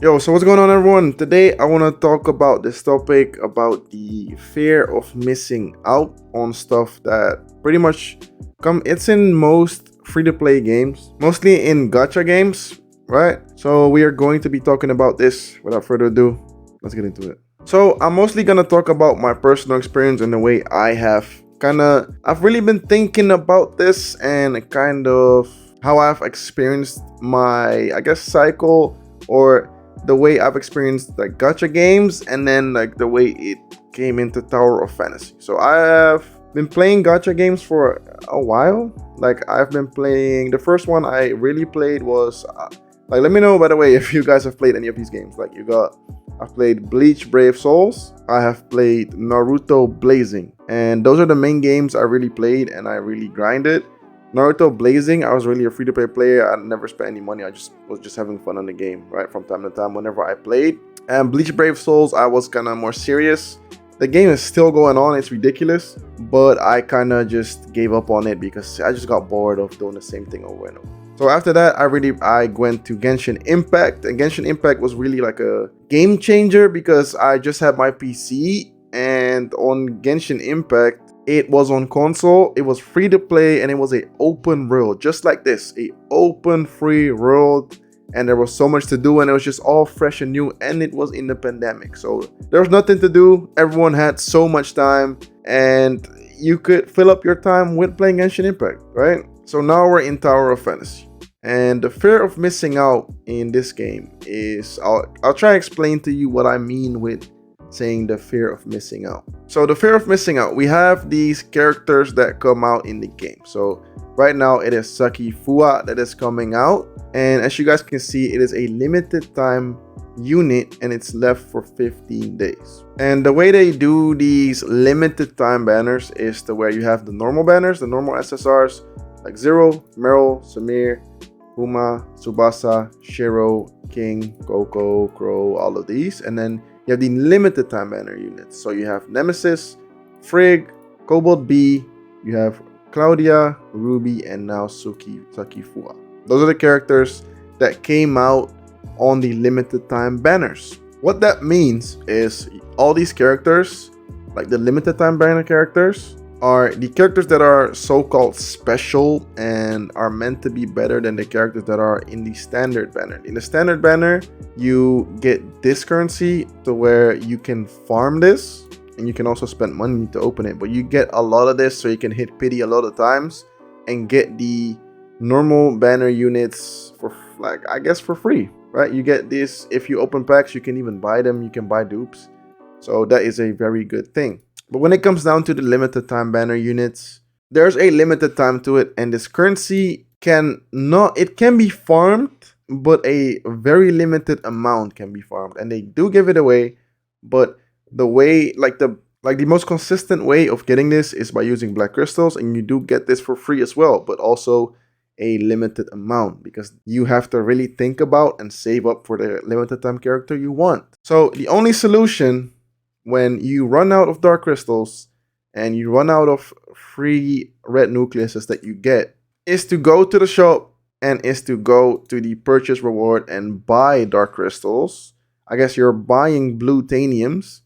Yo, so what's going on, everyone? Today I want to talk about this topic about the fear of missing out on stuff that pretty much it's in most free-to-play games, mostly in gacha games, right? So we are going to be talking about this. Without further ado, let's get into it. So I'm mostly going to talk about my personal experience and the way I've really been thinking about this and kind of how I've experienced my, I guess, cycle, or the way I've experienced like gacha games, and then like the way it came into Tower of Fantasy. So I have been playing gacha games for a while. Like I've been playing, the first one I really played was like, let me know by the way if you guys have played any of these games. Like I've played Bleach Brave Souls, I have played Naruto Blazing, and those are the main games I really played and I really grinded. Naruto Blazing, I was really a free-to-play player. I never spent any money. I was just having fun on the game, right? From time to time whenever I played. And Bleach Brave Souls, I was kind of more serious. The game is still going on. It's ridiculous. But I kind of just gave up on it because I just got bored of doing the same thing over and over. So after that, I went to Genshin Impact. And Genshin Impact was really like a game changer because I just had my PC. And on Genshin Impact, it was on console, it was free to play, and it was an open world, just like this, a open free world, and there was so much to do, and it was just all fresh and new, and it was in the pandemic, so there was nothing to do. Everyone had so much time, and you could fill up your time with playing Genshin Impact, right? So now we're in Tower of Fantasy, and the fear of missing out in this game is, I'll try to explain to you what I mean with saying the fear of missing out. So the fear of missing out, we have these characters that come out in the game. So right now it is Saki Fua that is coming out, and as you guys can see, it is a limited time unit and it's left for 15 days. And the way they do these limited time banners is to where you have the normal banners, the normal SSRs like Zero, Meryl, Samir, Uma, Tsubasa, Shiro, King, Coco, Crow, all of these, and then you have the limited time banner units. So you have Nemesis, Frigg, 𝙀𝙓𝙋𝘼𝙉, you have Claudia, Ruby, and now Saki Fua. Those are the characters that came out on the limited time banners. What that means is all these characters, like the limited time banner characters, are the characters that are so-called special and are meant to be better than the characters that are in the standard banner. In the standard banner, you get this currency to where you can farm this, and you can also spend money to open it, but you get a lot of this so you can hit pity a lot of times and get the normal banner units for, like, I guess for free, right? You get this if you open packs, you can even buy them, you can buy dupes, so that is a very good thing. But when it comes down to the limited time banner units, there's a limited time to it, and this currency can be farmed, but a very limited amount can be farmed, and they do give it away. But the way, like the most consistent way of getting this is by using black crystals, and you do get this for free as well, but also a limited amount because you have to really think about and save up for the limited time character you want. So the only solution when you run out of dark crystals and you run out of free red nucleuses that you get is to go to the shop and is to go to the purchase reward and buy dark crystals. I guess you're buying blue taniums,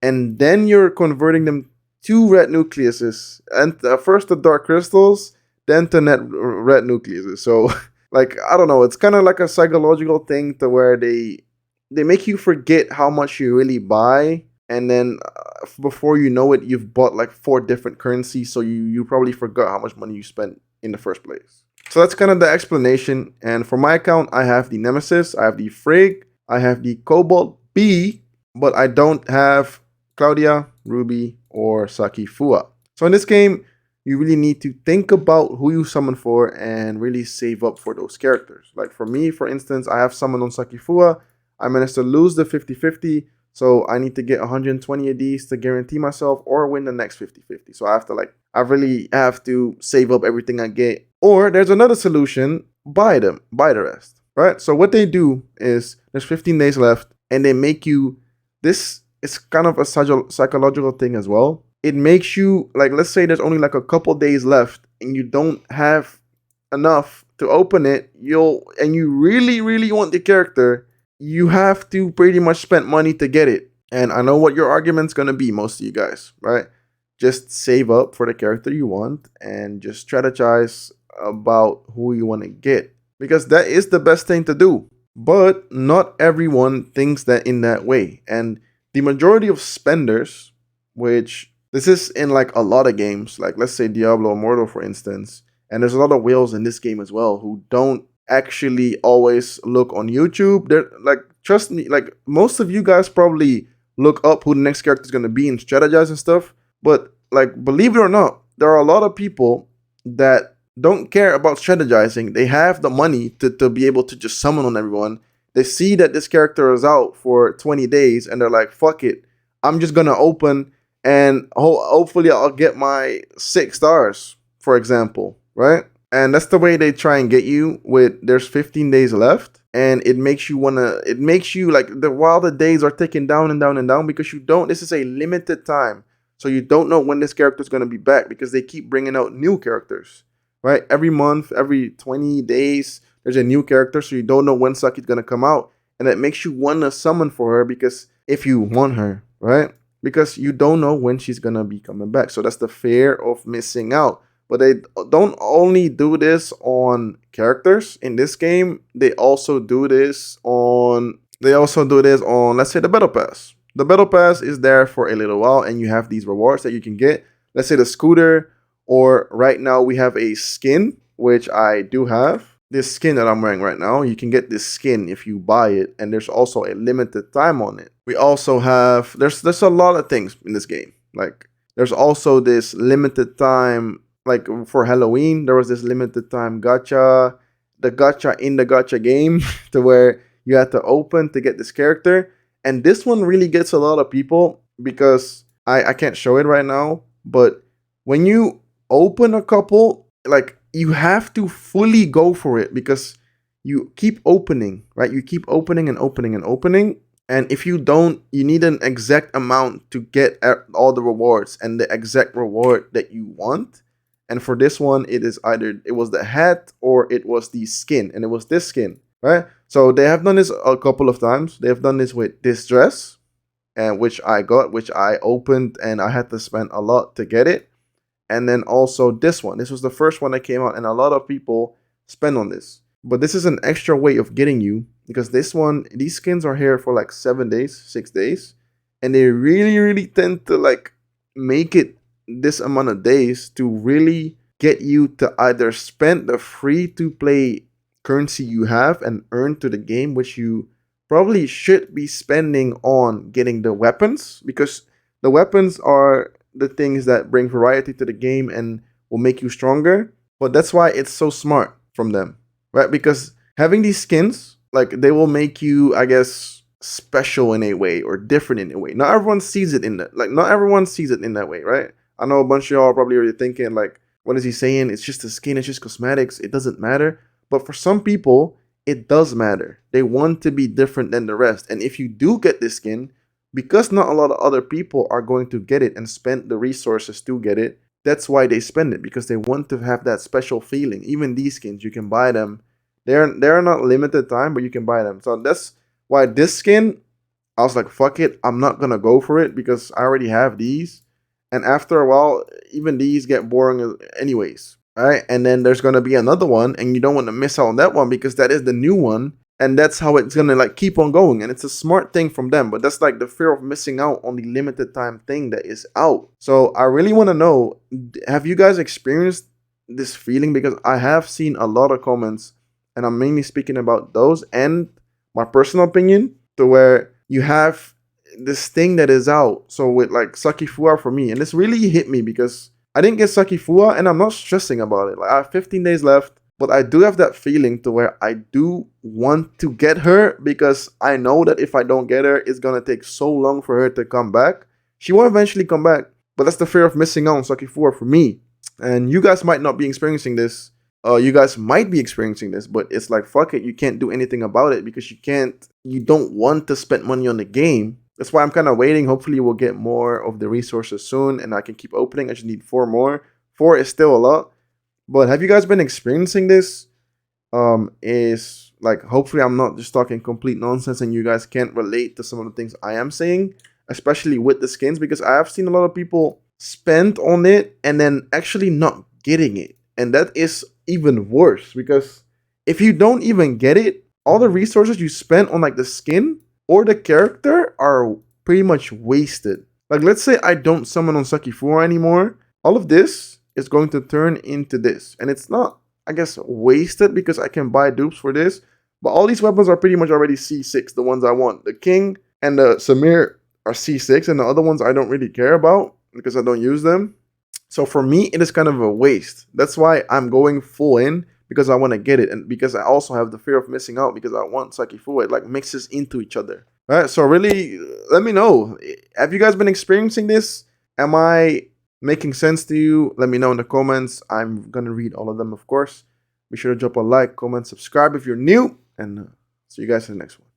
and then you're converting them to red nucleuses, and first the dark crystals, then to net red nucleuses. So like, I don't know, it's kind of like a psychological thing to where they make you forget how much you really buy. And then before you know it, you've bought like 4 different currencies. So you probably forgot how much money you spent in the first place. So that's kind of the explanation. And for my account, I have the Nemesis, I have the Frigg, I have the 𝙀𝙁𝙋𝘼𝙉, but I don't have Claudia, Ruby, or Saki Fua. So in this game, you really need to think about who you summon for and really save up for those characters. Like for me, for instance, I have summoned on Saki Fua. I managed to lose the 50-50. So I need to get 120 of these to guarantee myself or win the next 50-50. So I really have to save up everything I get. Or there's another solution, buy the rest, right? So what they do is there's 15 days left, and they make you, this is kind of a psychological thing as well. It makes you, like, let's say there's only like a couple days left and you don't have enough to open it, and you really, really want the character, you have to pretty much spend money to get it. And I know what your argument's gonna be, most of you guys, right? Just save up for the character you want and just strategize about who you want to get, because that is the best thing to do. But not everyone thinks that in that way. And the majority of spenders, which this is in like a lot of games, like let's say Diablo Immortal, for instance, and there's a lot of whales in this game as well who don't actually always look on YouTube. They're like, trust me, like most of you guys probably look up who the next character is going to be and strategize and stuff. But like, believe it or not, there are a lot of people that don't care about strategizing. They have the money to be able to just summon on everyone. They see that this character is out for 20 days and they're like, fuck it. I'm just going to open and hopefully I'll get my 6 stars, for example, right? And that's the way they try and get you with there's 15 days left. And it makes you like while the days are ticking down and down and down, because this is a limited time. So you don't know when this character is going to be back, because they keep bringing out new characters, right? Every month, every 20 days, there's a new character. So you don't know when Saki's going to come out. And that makes you want to summon for her, because if you want her, right? Because you don't know when she's going to be coming back. So that's the fear of missing out. But they don't only do this on characters in this game. They also do this on, let's say, the Battle Pass. The Battle Pass is there for a little while, and you have these rewards that you can get. Let's say the scooter, or right now we have a skin, which I do have. This skin that I'm wearing right now, you can get this skin if you buy it, and there's also a limited time on it. We also have, there's a lot of things in this game. Like, there's also this limited time, like for Halloween, there was this limited time gacha, the gacha in the gacha game, to where you had to open to get this character. And this one really gets a lot of people, because I can't show it right now, but when you open a couple, like, you have to fully go for it, because you keep opening, right? You keep opening and opening and opening. And if you don't, you need an exact amount to get all the rewards and the exact reward that you want. And for this one, it was the hat or it was the skin, and it was this skin, right? So they have done this a couple of times. They have done this with this dress, and which I opened, and I had to spend a lot to get it. And then also this one. This was the first one that came out, and a lot of people spend on this. But this is an extra way of getting you, because these skins are here for like 7 days, 6 days, and they really, really tend to like make it this amount of days to really get you to either spend the free-to-play currency you have and earn to the game, which you probably should be spending on getting the weapons, because the weapons are the things that bring variety to the game and will make you stronger. But that's why it's so smart from them, right? Because having these skins, like, they will make you, I guess, special in a way or different in a way. Not everyone sees it in that, way, right? I know a bunch of y'all are probably already thinking, like, what is he saying? It's just a skin, it's just cosmetics, it doesn't matter. But for some people, it does matter. They want to be different than the rest. And if you do get this skin, because not a lot of other people are going to get it and spend the resources to get it, that's why they spend it, because they want to have that special feeling. Even these skins, you can buy them. They're not limited time, but you can buy them. So that's why this skin, I was like, fuck it, I'm not gonna go for it, because I already have these. And after a while, even these get boring anyways, right? And then there's gonna be another one, and you don't want to miss out on that one, because that is the new one. And that's how it's gonna like keep on going. And it's a smart thing from them, but that's like the fear of missing out on the limited time thing that is out. So I really want to know, have you guys experienced this feeling? Because I have seen a lot of comments, and I'm mainly speaking about those and my personal opinion, to where you have this thing that is out. So with like Saki Fua for me, and this really hit me, because I didn't get Saki Fua, and I'm not stressing about it. Like, I have 15 days left. But I do have that feeling to where I do want to get her, because I know that if I don't get her, it's going to take so long for her to come back. She will eventually come back, but that's the fear of missing out on Saki Fua for me. And you guys might not be experiencing this. You guys might be experiencing this, but it's like, fuck it, you can't do anything about it, because you don't want to spend money on the game. That's why I'm kind of waiting. Hopefully we'll get more of the resources soon, and I can keep opening. I just need 4 more. 4 is still a lot. But have you guys been experiencing this? Is Like, hopefully I'm not just talking complete nonsense and you guys can't relate to some of the things I am saying, especially with the skins, because I have seen a lot of people spend on it and then actually not getting it. And that is even worse, because if you don't even get it, all the resources you spent on like the skin or the character are pretty much wasted. Like, let's say I don't summon on 𝙀𝙓𝙋𝘼𝙉𝙿 anymore. All of this is going to turn into this. And it's not, I guess, wasted because I can buy dupes for this. But all these weapons are pretty much already C6, the ones I want. The King and the Samir are C6, and the other ones I don't really care about because I don't use them. So for me, it is kind of a waste. That's why I'm going full in, because I want to get it. And because I also have the fear of missing out because I want 𝙀𝙀𝙋𝙼𝙉𝙿. It like mixes into each other. All right, so really, let me know. Have you guys been experiencing this? Am I making sense to you? Let me know in the comments. I'm going to read all of them, of course. Be sure to drop a like, comment, subscribe if you're new, and see you guys in the next one.